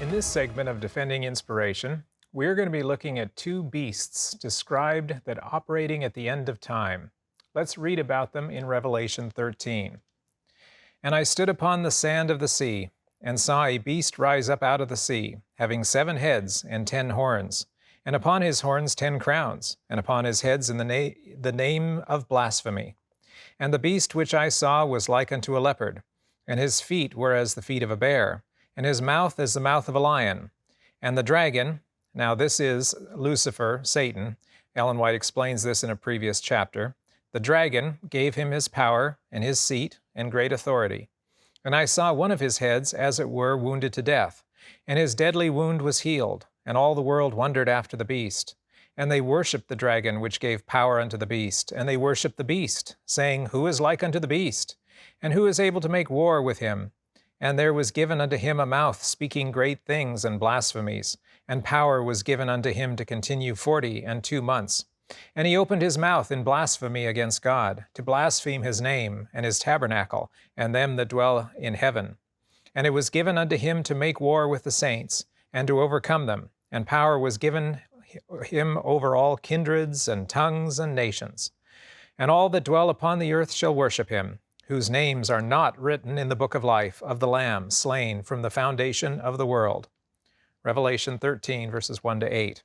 In this segment of Defending Inspiration, we're going to be looking at two beasts described that operating at the end of time. Let's read about them in Revelation 13. And I stood upon the sand of the sea, and saw a beast rise up out of the sea, having 7 heads and 10 horns, and upon his horns 10 crowns, and upon his heads the name of blasphemy. And the beast which I saw was like unto a leopard, and his feet were as the feet of a bear, and his mouth as the mouth of a lion. And the dragon, now this is Lucifer, Satan. Ellen White explains this in a previous chapter. The dragon gave him his power and his seat and great authority. And I saw one of his heads, as it were, wounded to death, and his deadly wound was healed, and all the world wondered after the beast. And they worshipped the dragon which gave power unto the beast, and they worshipped the beast, saying, Who is like unto the beast? And who is able to make war with him? And there was given unto him a mouth speaking great things and blasphemies, and power was given unto him to continue 42 months. And he opened his mouth in blasphemy against God, to blaspheme his name, and his tabernacle, and them that dwell in heaven. And it was given unto him to make war with the saints, and to overcome them, and power was given him over all kindreds and tongues and nations. And all that dwell upon the earth shall worship him, whose names are not written in the book of life of the Lamb slain from the foundation of the world. Revelation 13, verses 1 to 8.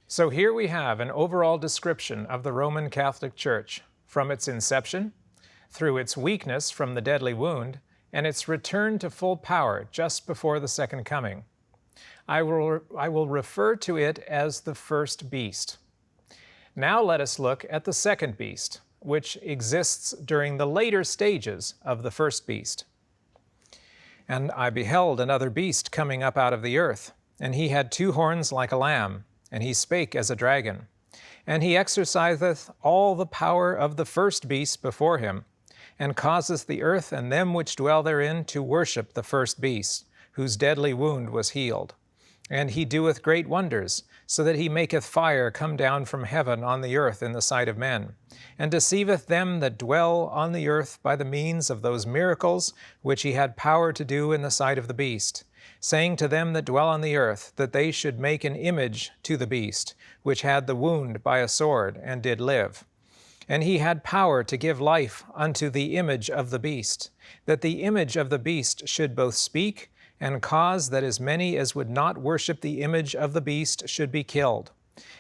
So here we have an overall description of the Roman Catholic Church, from its inception, through its weakness from the deadly wound, and its return to full power just before the second coming. I will refer to it as the first beast. Now let us look at the second beast, which exists during the later stages of the first beast. And I beheld another beast coming up out of the earth, and he had 2 horns like a lamb, and he spake as a dragon. And he exerciseth all the power of the first beast before him, and causeth the earth and them which dwell therein to worship the first beast, whose deadly wound was healed. And he doeth great wonders, so that he maketh fire come down from heaven on the earth in the sight of men, and deceiveth them that dwell on the earth by the means of those miracles which he had power to do in the sight of the beast, saying to them that dwell on the earth that they should make an image to the beast, which had the wound by a sword, and did live. And he had power to give life unto the image of the beast, that the image of the beast should both speak, and cause that as many as would not worship the image of the beast should be killed.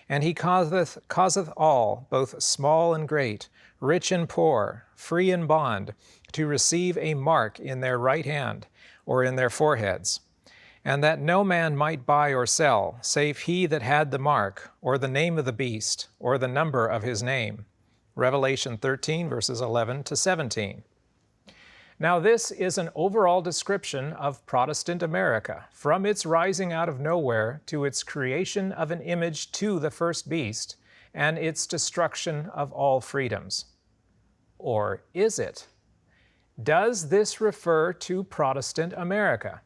And he causeth all, both small and great, rich and poor, free and bond, to receive a mark in their right hand, or in their foreheads, and that no man might buy or sell, save he that had the mark, or the name of the beast, or the number of his name. Revelation 13, verses 11 to 17. Now this is an overall description of Protestant America, from its rising out of nowhere to its creation of an image to the first beast, and its destruction of all freedoms. Or is it? Does this refer to Protestant America?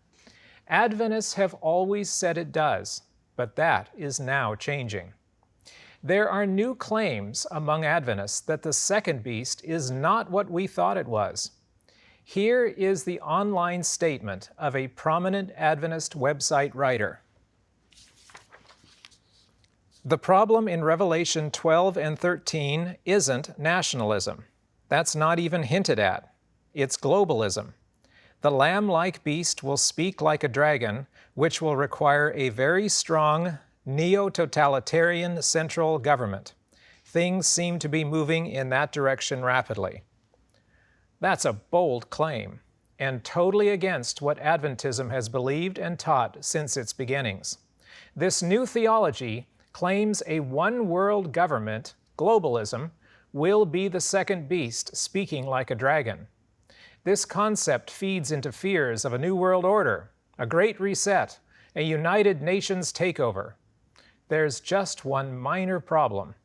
Adventists have always said it does, but that is now changing. There are new claims among Adventists that the second beast is not what we thought it was. Here is the online statement of a prominent Adventist website writer. The problem in Revelation 12 and 13 isn't nationalism. That's not even hinted at. It's globalism. The lamb-like beast will speak like a dragon, which will require a very strong neo-totalitarian central government. Things seem to be moving in that direction rapidly. That's a bold claim, and totally against what Adventism has believed and taught since its beginnings. This new theology claims a one-world government, globalism, will be the second beast speaking like a dragon. This concept feeds into fears of a new world order, a great reset, a United Nations takeover. There's just one minor problem.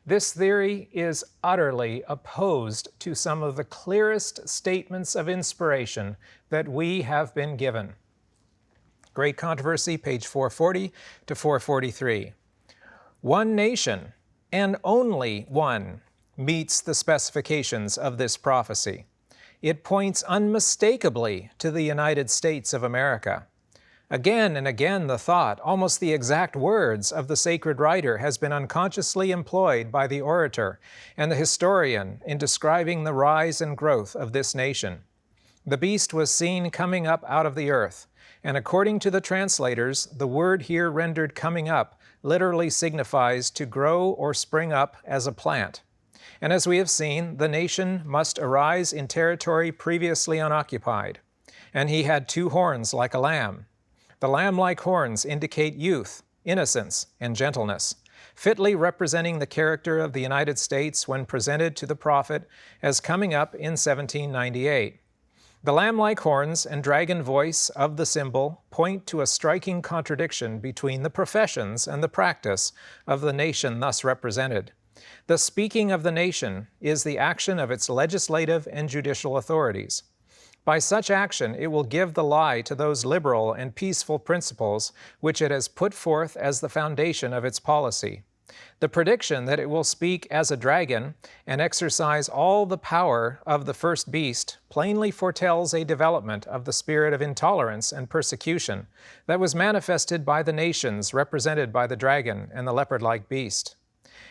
This theory is utterly opposed to some of the clearest statements of inspiration that we have been given. Great Controversy, page 440 to 443. One nation, and only one, meets the specifications of this prophecy. It points unmistakably to the United States of America. Again and again the thought, almost the exact words of the sacred writer, has been unconsciously employed by the orator and the historian in describing the rise and growth of this nation. The beast was seen coming up out of the earth, and according to the translators, the word here rendered coming up literally signifies to grow or spring up as a plant. And as we have seen, the nation must arise in territory previously unoccupied. And he had 2 horns like a lamb. The lamb-like horns indicate youth, innocence, and gentleness, fitly representing the character of the United States when presented to the prophet as coming up in 1798. The lamb-like horns and dragon voice of the symbol point to a striking contradiction between the professions and the practice of the nation thus represented. The speaking of the nation is the action of its legislative and judicial authorities. By such action, it will give the lie to those liberal and peaceful principles which it has put forth as the foundation of its policy. The prediction that it will speak as a dragon and exercise all the power of the first beast plainly foretells a development of the spirit of intolerance and persecution that was manifested by the nations represented by the dragon and the leopard-like beast.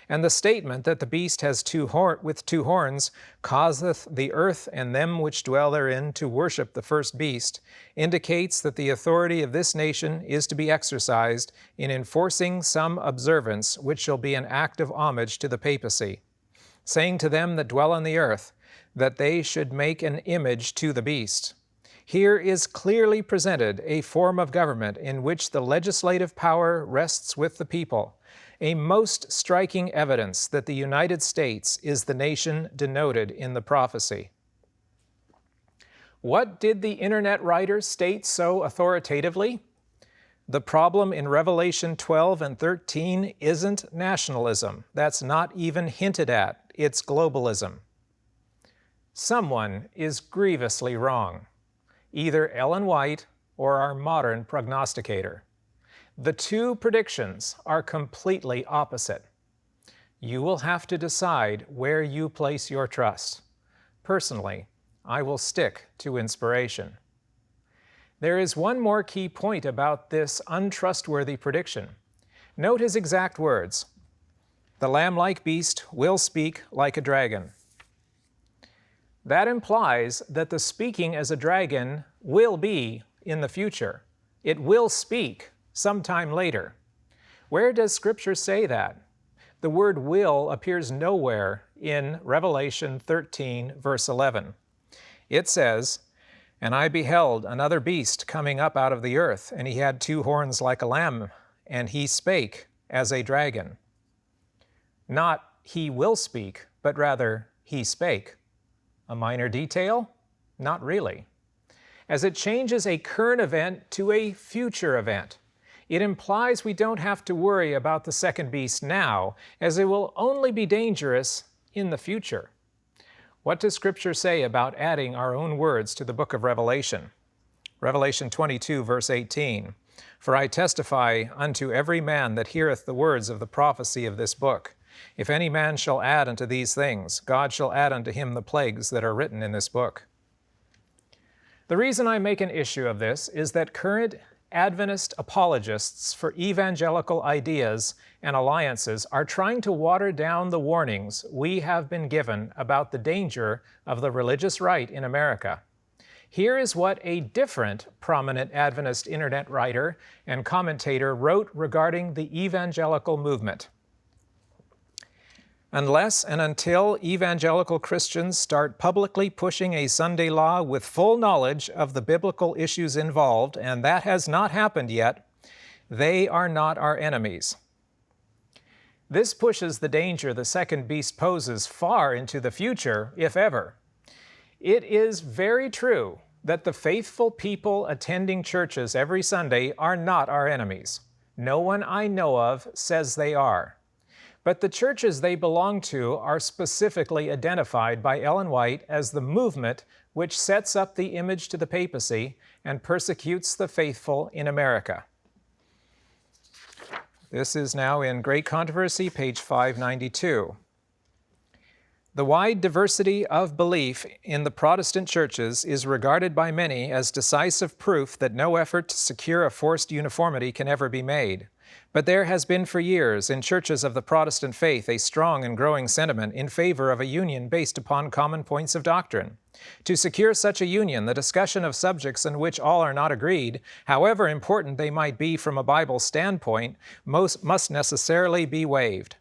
And the statement that the beast has 2 horns causeth the earth and them which dwell therein to worship the first beast indicates that the authority of this nation is to be exercised in enforcing some observance which shall be an act of homage to the papacy, saying to them that dwell on the earth that they should make an image to the beast. Here is clearly presented a form of government in which the legislative power rests with the people, a most striking evidence that the United States is the nation denoted in the prophecy. What did the internet writer state so authoritatively? The problem in Revelation 12 and 13 isn't nationalism. That's not even hinted at. It's globalism. Someone is grievously wrong, either Ellen White or our modern prognosticator. The 2 predictions are completely opposite. You will have to decide where you place your trust. Personally, I will stick to inspiration. There is one more key point about this untrustworthy prediction. Note his exact words. The lamb-like beast will speak like a dragon. That implies that the speaking as a dragon will be in the future. It will speak sometime later. Where does Scripture say that? The word will appears nowhere in Revelation 13, verse 11. It says, "And I beheld another beast coming up out of the earth, and he had 2 horns like a lamb, and he spake as a dragon." Not he will speak, but rather he spake. A minor detail? Not really. As it changes a current event to a future event, it implies we don't have to worry about the second beast now, as it will only be dangerous in the future. What does Scripture say about adding our own words to the book of Revelation? Revelation 22, verse 18, "For I testify unto every man that heareth the words of the prophecy of this book. If any man shall add unto these things, God shall add unto him the plagues that are written in this book." The reason I make an issue of this is that current Adventist apologists for evangelical ideas and alliances are trying to water down the warnings we have been given about the danger of the religious right in America. Here is what a different prominent Adventist internet writer and commentator wrote regarding the evangelical movement. Unless and until evangelical Christians start publicly pushing a Sunday law with full knowledge of the biblical issues involved, and that has not happened yet, they are not our enemies. This pushes the danger the second beast poses far into the future, if ever. It is very true that the faithful people attending churches every Sunday are not our enemies. No one I know of says they are. But the churches they belong to are specifically identified by Ellen White as the movement which sets up the image to the papacy and persecutes the faithful in America. This is now in Great Controversy, page 592. The wide diversity of belief in the Protestant churches is regarded by many as decisive proof that no effort to secure a forced uniformity can ever be made. But there has been for years in churches of the Protestant faith a strong and growing sentiment in favor of a union based upon common points of doctrine. To secure such a union, the discussion of subjects in which all are not agreed, however important they might be from a Bible standpoint, must necessarily be waived.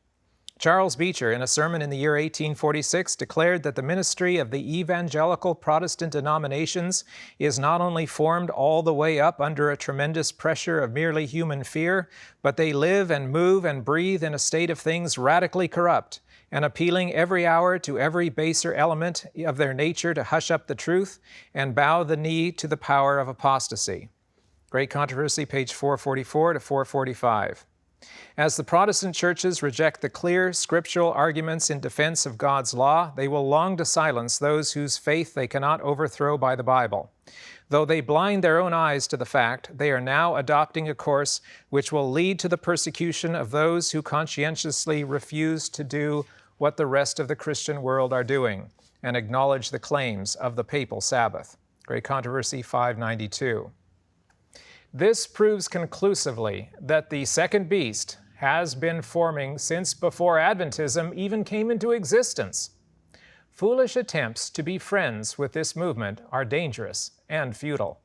Charles Beecher, in a sermon in the year 1846, declared that the ministry of the evangelical Protestant denominations is not only formed all the way up under a tremendous pressure of merely human fear, but they live and move and breathe in a state of things radically corrupt, and appealing every hour to every baser element of their nature to hush up the truth and bow the knee to the power of apostasy. Great Controversy, page 444 to 445. As the Protestant churches reject the clear scriptural arguments in defense of God's law, they will long to silence those whose faith they cannot overthrow by the Bible. Though they blind their own eyes to the fact, they are now adopting a course which will lead to the persecution of those who conscientiously refuse to do what the rest of the Christian world are doing and acknowledge the claims of the papal Sabbath. Great Controversy 592. This proves conclusively that the second beast has been forming since before Adventism even came into existence. Foolish attempts to be friends with this movement are dangerous and futile.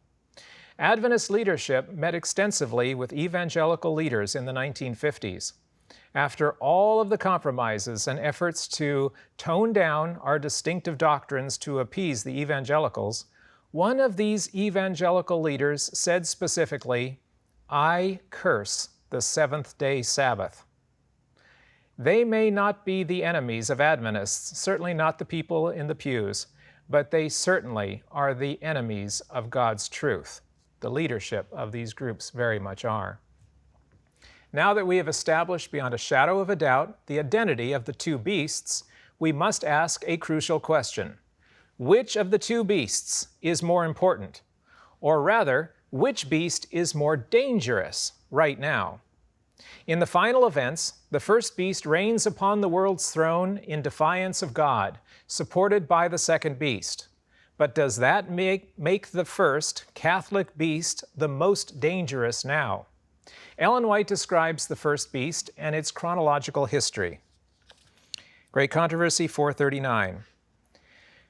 Adventist leadership met extensively with evangelical leaders in the 1950s. After all of the compromises and efforts to tone down our distinctive doctrines to appease the evangelicals, one of these evangelical leaders said specifically, "I curse the seventh-day Sabbath." They may not be the enemies of Adventists, certainly not the people in the pews, but they certainly are the enemies of God's truth. The leadership of these groups very much are. Now that we have established beyond a shadow of a doubt the identity of the two beasts, we must ask a crucial question. Which of the two beasts is more important? Or rather, which beast is more dangerous right now? In the final events, the first beast reigns upon the world's throne in defiance of God, supported by the second beast. But does that make the first Catholic beast the most dangerous now? Ellen White describes the first beast and its chronological history. Great Controversy 439.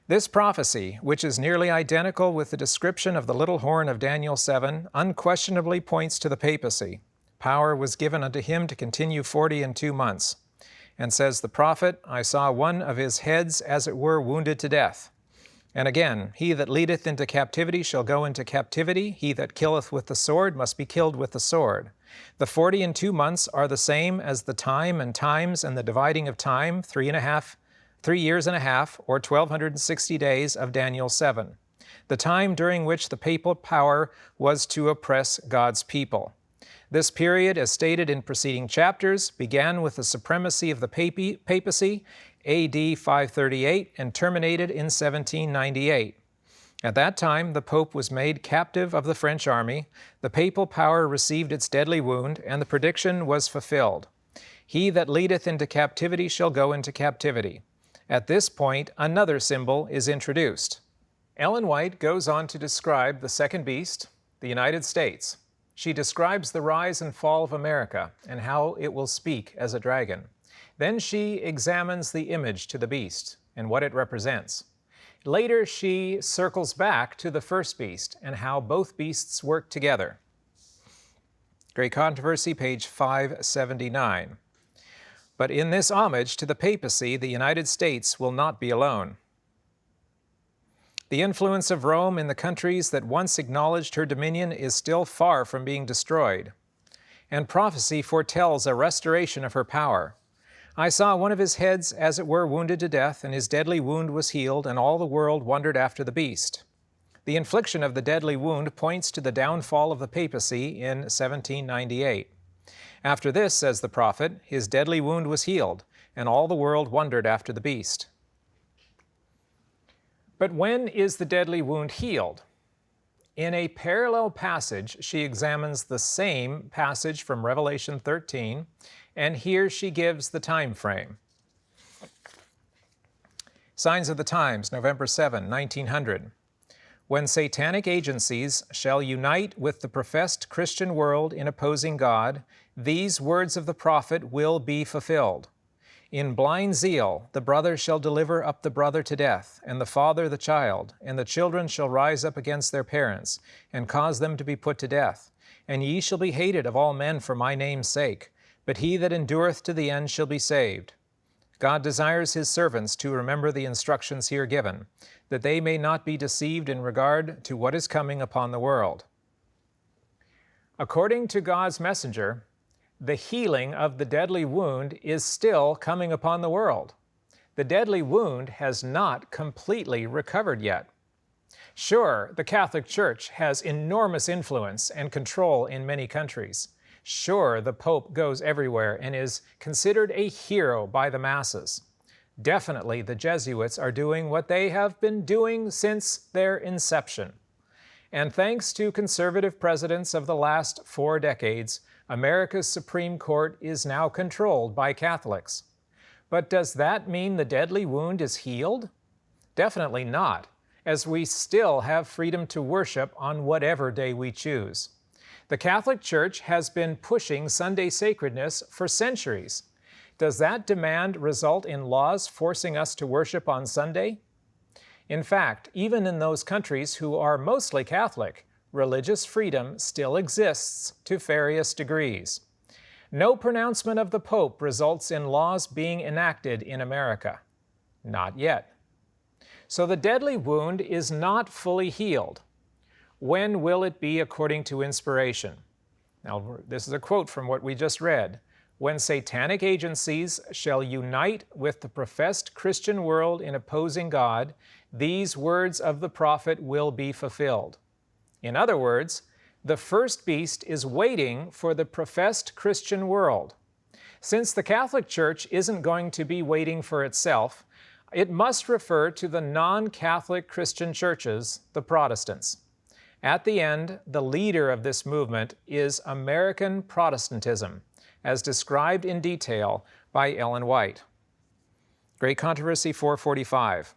This prophecy, which is nearly identical with the description of the little horn of Daniel 7, unquestionably points to the papacy. Power was given unto him to continue 42 months. And says the prophet, I saw one of his heads as it were wounded to death. And again, he that leadeth into captivity shall go into captivity. He that killeth with the sword must be killed with the sword. The 42 months are the same as the time and times and the dividing of time, 3 years and a half, or 1260 days of Daniel 7, the time during which the papal power was to oppress God's people. This period, as stated in preceding chapters, began with the supremacy of the papacy, AD 538, and terminated in 1798. At that time, the Pope was made captive of the French army, the papal power received its deadly wound, and the prediction was fulfilled. He that leadeth into captivity shall go into captivity. At this point, another symbol is introduced. Ellen White goes on to describe the second beast, the United States. She describes the rise and fall of America and how it will speak as a dragon. Then she examines the image to the beast and what it represents. Later, she circles back to the first beast and how both beasts work together. Great Controversy, page 579. But in this homage to the papacy, the United States will not be alone. The influence of Rome in the countries that once acknowledged her dominion is still far from being destroyed, and prophecy foretells a restoration of her power. I saw one of his heads as it were wounded to death, and his deadly wound was healed, and all the world wondered after the beast. The infliction of the deadly wound points to the downfall of the papacy in 1798. After this, says the prophet, his deadly wound was healed, and all the world wondered after the beast. But when is the deadly wound healed? In a parallel passage, she examines the same passage from Revelation 13, and here she gives the time frame. Signs of the Times, November 7, 1900. When satanic agencies shall unite with the professed Christian world in opposing God, these words of the prophet will be fulfilled. In blind zeal the brother shall deliver up the brother to death, and the father the child, and the children shall rise up against their parents, and cause them to be put to death. And ye shall be hated of all men for my name's sake, but he that endureth to the end shall be saved. God desires his servants to remember the instructions here given, that they may not be deceived in regard to what is coming upon the world. According to God's messenger, the healing of the deadly wound is still coming upon the world. The deadly wound has not completely recovered yet. Sure, the Catholic Church has enormous influence and control in many countries. Sure, the Pope goes everywhere and is considered a hero by the masses. Definitely, the Jesuits are doing what they have been doing since their inception. And thanks to conservative presidents of the last 4 decades, America's Supreme Court is now controlled by Catholics. But does that mean the deadly wound is healed? Definitely not, as we still have freedom to worship on whatever day we choose. The Catholic Church has been pushing Sunday sacredness for centuries. Does that demand result in laws forcing us to worship on Sunday? In fact, even in those countries who are mostly Catholic, religious freedom still exists to various degrees. No pronouncement of the Pope results in laws being enacted in America. Not yet. So the deadly wound is not fully healed. When will it be according to inspiration? Now, this is a quote from what we just read. When satanic agencies shall unite with the professed Christian world in opposing God, these words of the prophet will be fulfilled. In other words, the first beast is waiting for the professed Christian world. Since the Catholic Church isn't going to be waiting for itself, it must refer to the non-Catholic Christian churches, the Protestants. At the end, the leader of this movement is American Protestantism, as described in detail by Ellen White. Great Controversy 445.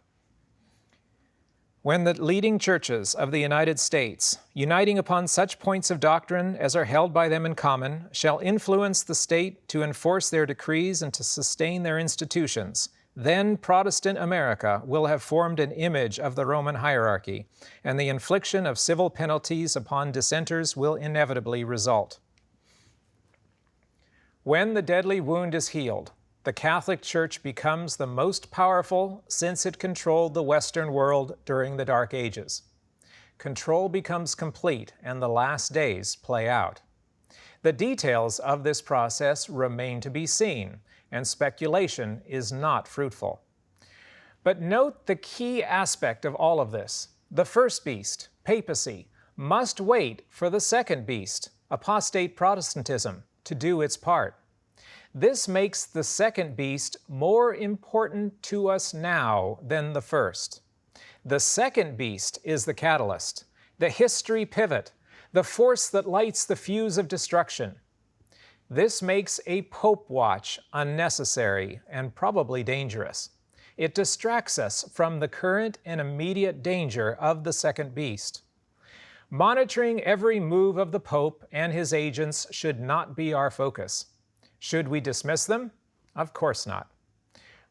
When the leading churches of the United States, uniting upon such points of doctrine as are held by them in common, shall influence the state to enforce their decrees and to sustain their institutions, then Protestant America will have formed an image of the Roman hierarchy, and the infliction of civil penalties upon dissenters will inevitably result. When the deadly wound is healed, the Catholic Church becomes the most powerful since it controlled the Western world during the Dark Ages. Control becomes complete and the last days play out. The details of this process remain to be seen, and speculation is not fruitful. But note the key aspect of all of this. The first beast, papacy, must wait for the second beast, apostate Protestantism, to do its part. This makes the second beast more important to us now than the first. The second beast is the catalyst, the history pivot, the force that lights the fuse of destruction. This makes a Pope watch unnecessary and probably dangerous. It distracts us from the current and immediate danger of the second beast. Monitoring every move of the Pope and his agents should not be our focus. Should we dismiss them? Of course not.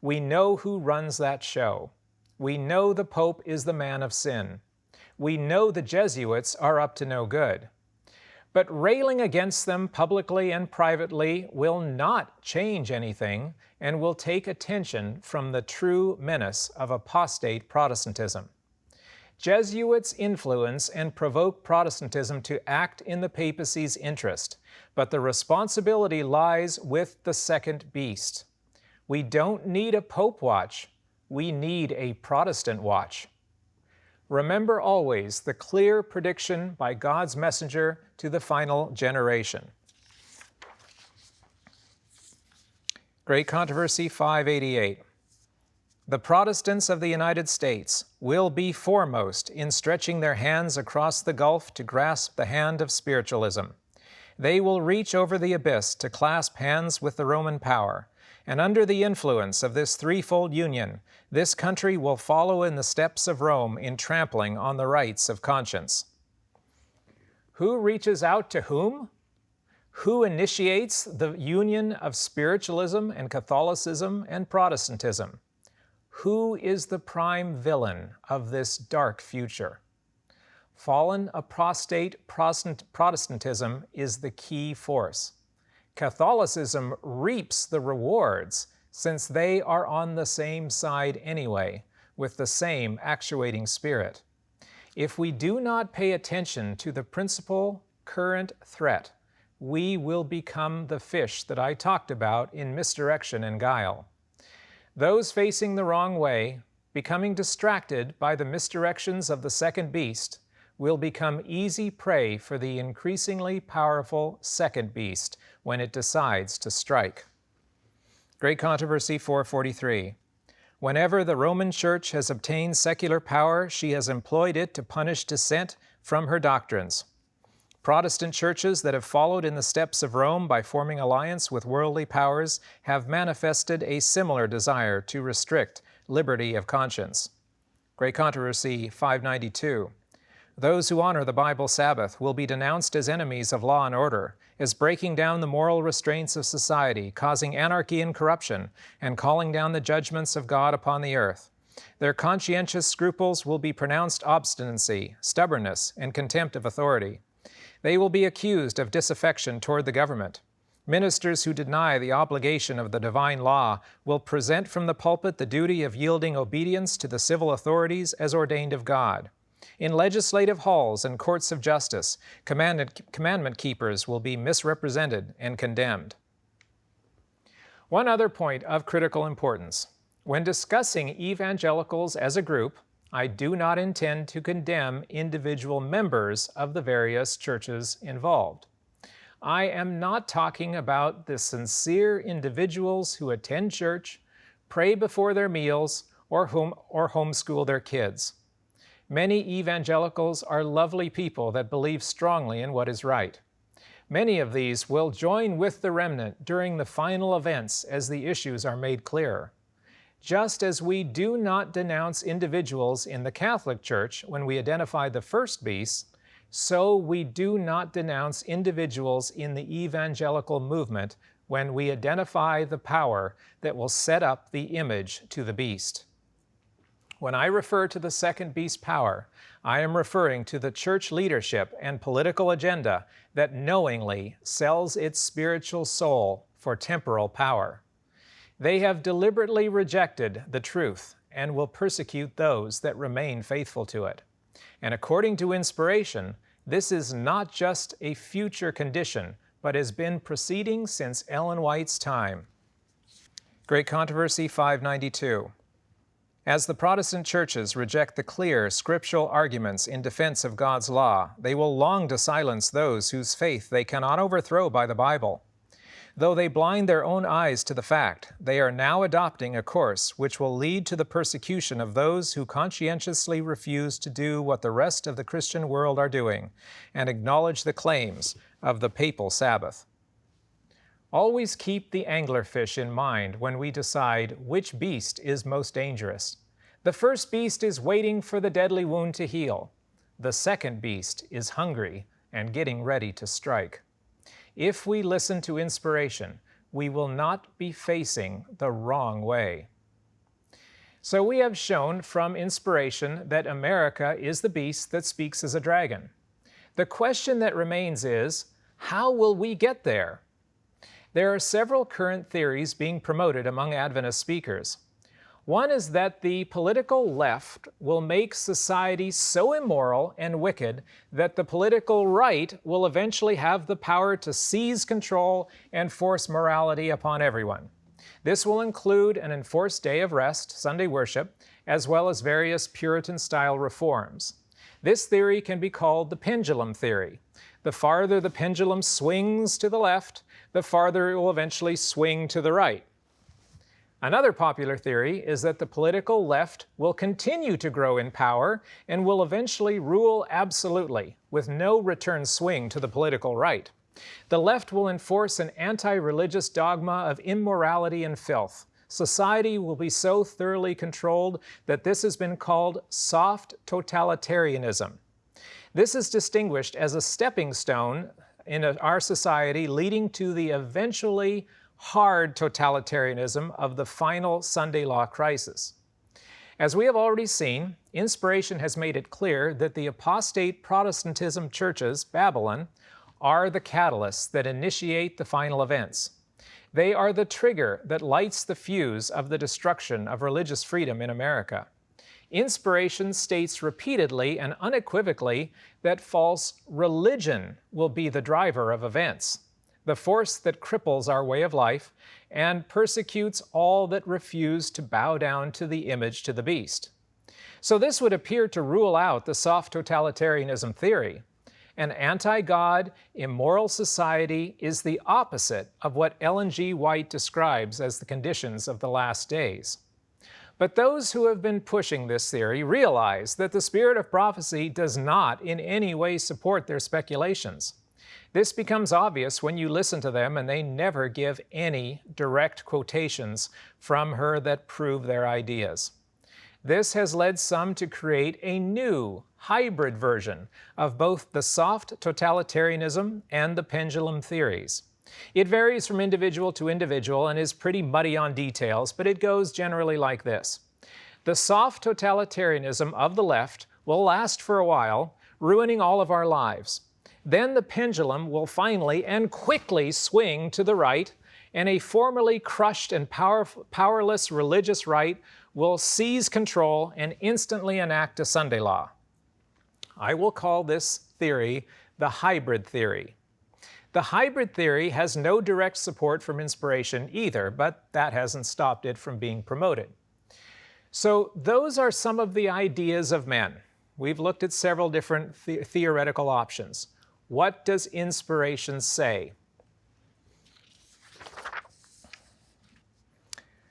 We know who runs that show. We know the Pope is the man of sin. We know the Jesuits are up to no good. But railing against them publicly and privately will not change anything and will take attention from the true menace of apostate Protestantism. Jesuits influence and provoke Protestantism to act in the papacy's interest, but the responsibility lies with the second beast. We don't need a Pope watch, we need a Protestant watch. Remember always the clear prediction by God's messenger to the final generation. Great Controversy 588. The Protestants of the United States will be foremost in stretching their hands across the gulf to grasp the hand of spiritualism. They will reach over the abyss to clasp hands with the Roman power, and under the influence of this threefold union, this country will follow in the steps of Rome in trampling on the rights of conscience. Who reaches out to whom? Who initiates the union of spiritualism and Catholicism and Protestantism? Who is the prime villain of this dark future? Fallen apostate Protestantism is the key force. Catholicism reaps the rewards since they are on the same side anyway, with the same actuating spirit. If we do not pay attention to the principal current threat, we will become the fish that I talked about in misdirection and guile. Those facing the wrong way, becoming distracted by the misdirections of the second beast, will become easy prey for the increasingly powerful second beast when it decides to strike. Great Controversy 443. Whenever the Roman Church has obtained secular power, she has employed it to punish dissent from her doctrines. Protestant churches that have followed in the steps of Rome by forming alliance with worldly powers have manifested a similar desire to restrict liberty of conscience. Great Controversy 592. Those who honor the Bible Sabbath will be denounced as enemies of law and order, as breaking down the moral restraints of society, causing anarchy and corruption, and calling down the judgments of God upon the earth. Their conscientious scruples will be pronounced obstinacy, stubbornness, and contempt of authority. They will be accused of disaffection toward the government. Ministers who deny the obligation of the divine law will present from the pulpit the duty of yielding obedience to the civil authorities as ordained of God. In legislative halls and courts of justice, commandment keepers will be misrepresented and condemned. One other point of critical importance. When discussing evangelicals as a group, I do not intend to condemn individual members of the various churches involved. I am not talking about the sincere individuals who attend church, pray before their meals, or homeschool their kids. Many evangelicals are lovely people that believe strongly in what is right. Many of these will join with the remnant during the final events as the issues are made clearer. Just as we do not denounce individuals in the Catholic Church when we identify the first beast, so we do not denounce individuals in the evangelical movement when we identify the power that will set up the image to the beast. When I refer to the second beast power, I am referring to the church leadership and political agenda that knowingly sells its spiritual soul for temporal power. They have deliberately rejected the truth and will persecute those that remain faithful to it. And according to inspiration, this is not just a future condition, but has been proceeding since Ellen White's time. Great Controversy 592. As the Protestant churches reject the clear scriptural arguments in defense of God's law, they will long to silence those whose faith they cannot overthrow by the Bible. Though they blind their own eyes to the fact, they are now adopting a course which will lead to the persecution of those who conscientiously refuse to do what the rest of the Christian world are doing and acknowledge the claims of the papal Sabbath. Always keep the anglerfish in mind when we decide which beast is most dangerous. The first beast is waiting for the deadly wound to heal. The second beast is hungry and getting ready to strike. If we listen to inspiration, we will not be facing the wrong way. So we have shown from inspiration that America is the beast that speaks as a dragon. The question that remains is, how will we get there? There are several current theories being promoted among Adventist speakers. One is that the political left will make society so immoral and wicked that the political right will eventually have the power to seize control and force morality upon everyone. This will include an enforced day of rest, Sunday worship, as well as various Puritan-style reforms. This theory can be called the pendulum theory. The farther the pendulum swings to the left, the farther it will eventually swing to the right. Another popular theory is that the political left will continue to grow in power and will eventually rule absolutely, with no return swing to the political right. The left will enforce an anti-religious dogma of immorality and filth. Society will be so thoroughly controlled that this has been called soft totalitarianism. This is distinguished as a stepping stone in our society leading to the eventually hard totalitarianism of the final Sunday law crisis. As we have already seen, inspiration has made it clear that the apostate Protestantism churches, Babylon, are the catalysts that initiate the final events. They are the trigger that lights the fuse of the destruction of religious freedom in America. Inspiration states repeatedly and unequivocally that false religion will be the driver of events, the force that cripples our way of life and persecutes all that refuse to bow down to the image to the beast. So this would appear to rule out the soft totalitarianism theory. An anti-God, immoral society is the opposite of what Ellen G. White describes as the conditions of the last days. But those who have been pushing this theory realize that the spirit of prophecy does not in any way support their speculations. This becomes obvious when you listen to them and they never give any direct quotations from her that prove their ideas. This has led some to create a new, hybrid version of both the soft totalitarianism and the pendulum theories. It varies from individual to individual and is pretty muddy on details, but it goes generally like this. The soft totalitarianism of the left will last for a while, ruining all of our lives. Then the pendulum will finally and quickly swing to the right, and a formerly crushed and powerless religious right will seize control and instantly enact a Sunday law. I will call this theory the hybrid theory. The hybrid theory has no direct support from inspiration either, but that hasn't stopped it from being promoted. So those are some of the ideas of men. We've looked at several different theoretical options. What does inspiration say?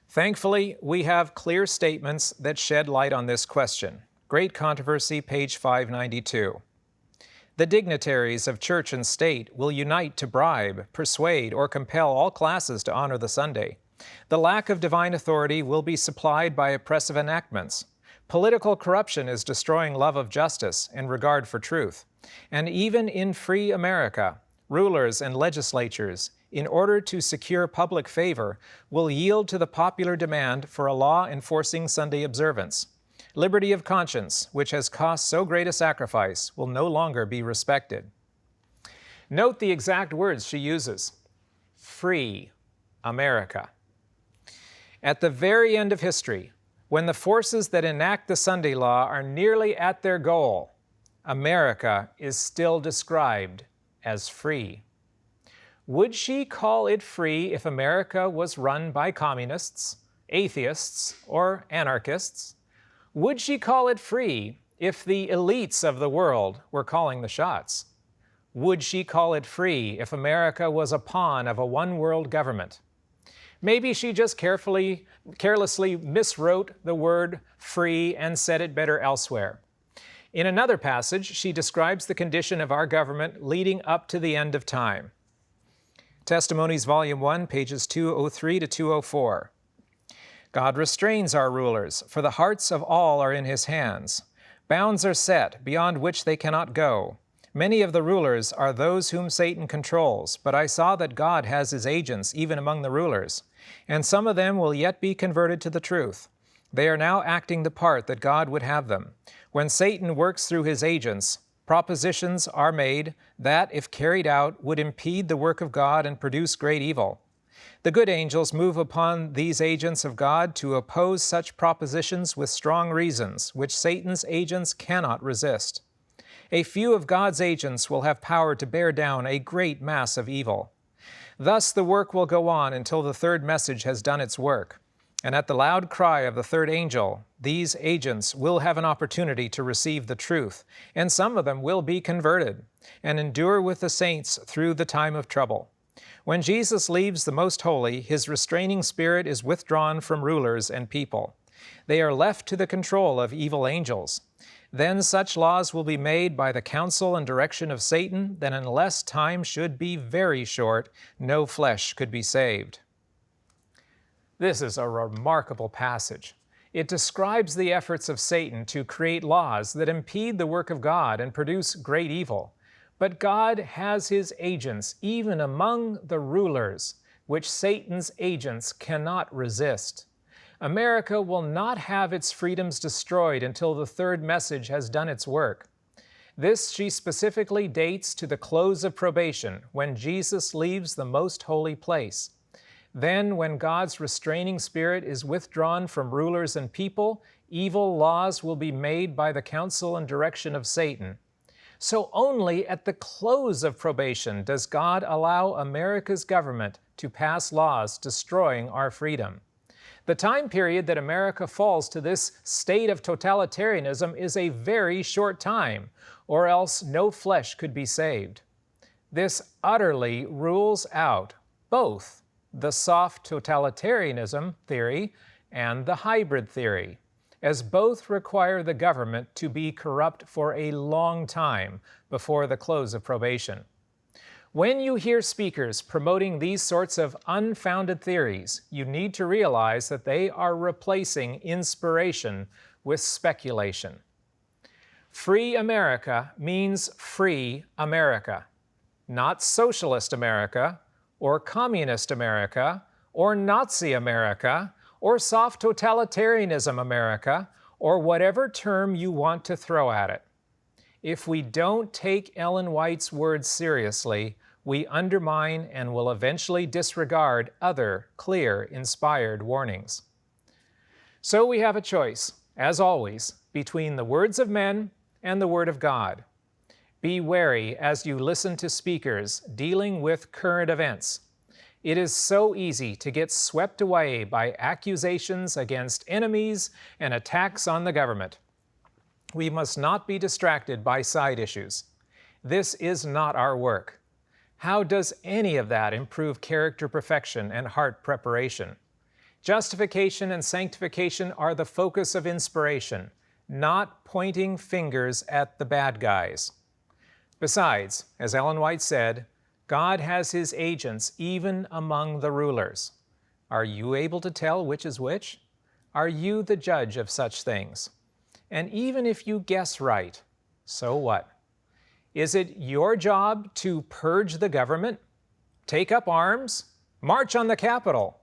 Thankfully, we have clear statements that shed light on this question. Great Controversy, page 592. The dignitaries of church and state will unite to bribe, persuade, or compel all classes to honor the Sunday. The lack of divine authority will be supplied by oppressive enactments. Political corruption is destroying love of justice and regard for truth. And even in free America, rulers and legislatures, in order to secure public favor, will yield to the popular demand for a law enforcing Sunday observance. Liberty of conscience, which has cost so great a sacrifice, will no longer be respected. Note the exact words she uses. Free America. At the very end of history, when the forces that enact the Sunday law are nearly at their goal, America is still described as free. Would she call it free if America was run by communists, atheists, or anarchists? Would she call it free if the elites of the world were calling the shots? Would she call it free if America was a pawn of a one-world government? Maybe she just carelessly miswrote the word free and said it better elsewhere. In another passage, she describes the condition of our government leading up to the end of time. Testimonies, Volume 1, pages 203 to 204. God restrains our rulers, for the hearts of all are in his hands. Bounds are set, beyond which they cannot go. Many of the rulers are those whom Satan controls, but I saw that God has his agents even among the rulers, and some of them will yet be converted to the truth. They are now acting the part that God would have them. When Satan works through his agents, propositions are made that, if carried out, would impede the work of God and produce great evil. The good angels move upon these agents of God to oppose such propositions with strong reasons, which Satan's agents cannot resist. A few of God's agents will have power to bear down a great mass of evil. Thus the work will go on until the third message has done its work. And at the loud cry of the third angel, these agents will have an opportunity to receive the truth, and some of them will be converted and endure with the saints through the time of trouble. When Jesus leaves the Most Holy, his restraining spirit is withdrawn from rulers and people. They are left to the control of evil angels. Then such laws will be made by the counsel and direction of Satan that unless time should be very short, no flesh could be saved. This is a remarkable passage. It describes the efforts of Satan to create laws that impede the work of God and produce great evil. But God has his agents even among the rulers, which Satan's agents cannot resist. America will not have its freedoms destroyed until the third message has done its work. This she specifically dates to the close of probation, when Jesus leaves the most holy place. Then, when God's restraining spirit is withdrawn from rulers and people, evil laws will be made by the counsel and direction of Satan. So only at the close of probation does God allow America's government to pass laws destroying our freedom. The time period that America falls to this state of totalitarianism is a very short time, or else no flesh could be saved. This utterly rules out both the soft totalitarianism theory and the hybrid theory, as both require the government to be corrupt for a long time before the close of probation. When you hear speakers promoting these sorts of unfounded theories, you need to realize that they are replacing inspiration with speculation. Free America means free America, not socialist America, or communist America, or Nazi America, or soft totalitarianism America, or whatever term you want to throw at it. If we don't take Ellen White's words seriously, we undermine and will eventually disregard other clear, inspired warnings. So we have a choice, as always, between the words of men and the Word of God. Be wary as you listen to speakers dealing with current events. It is so easy to get swept away by accusations against enemies and attacks on the government. We must not be distracted by side issues. This is not our work. How does any of that improve character perfection and heart preparation? Justification and sanctification are the focus of inspiration, not pointing fingers at the bad guys. Besides, as Ellen White said, God has his agents even among the rulers. Are you able to tell which is which? Are you the judge of such things? And even if you guess right, so what? Is it your job to purge the government, take up arms, march on the Capitol?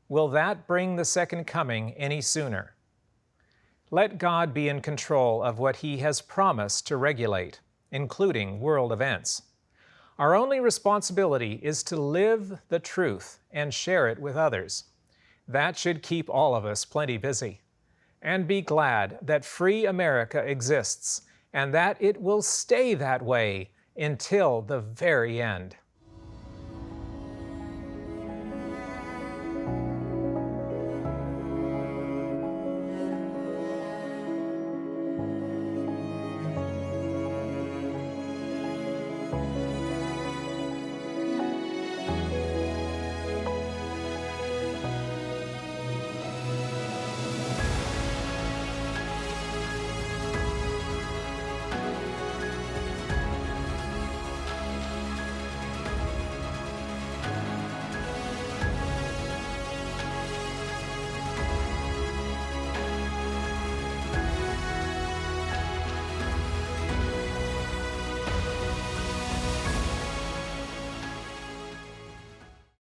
Will that bring the second coming any sooner? Let God be in control of what he has promised to regulate, including world events. Our only responsibility is to live the truth and share it with others. That should keep all of us plenty busy. And be glad that free America exists and that it will stay that way until the very end.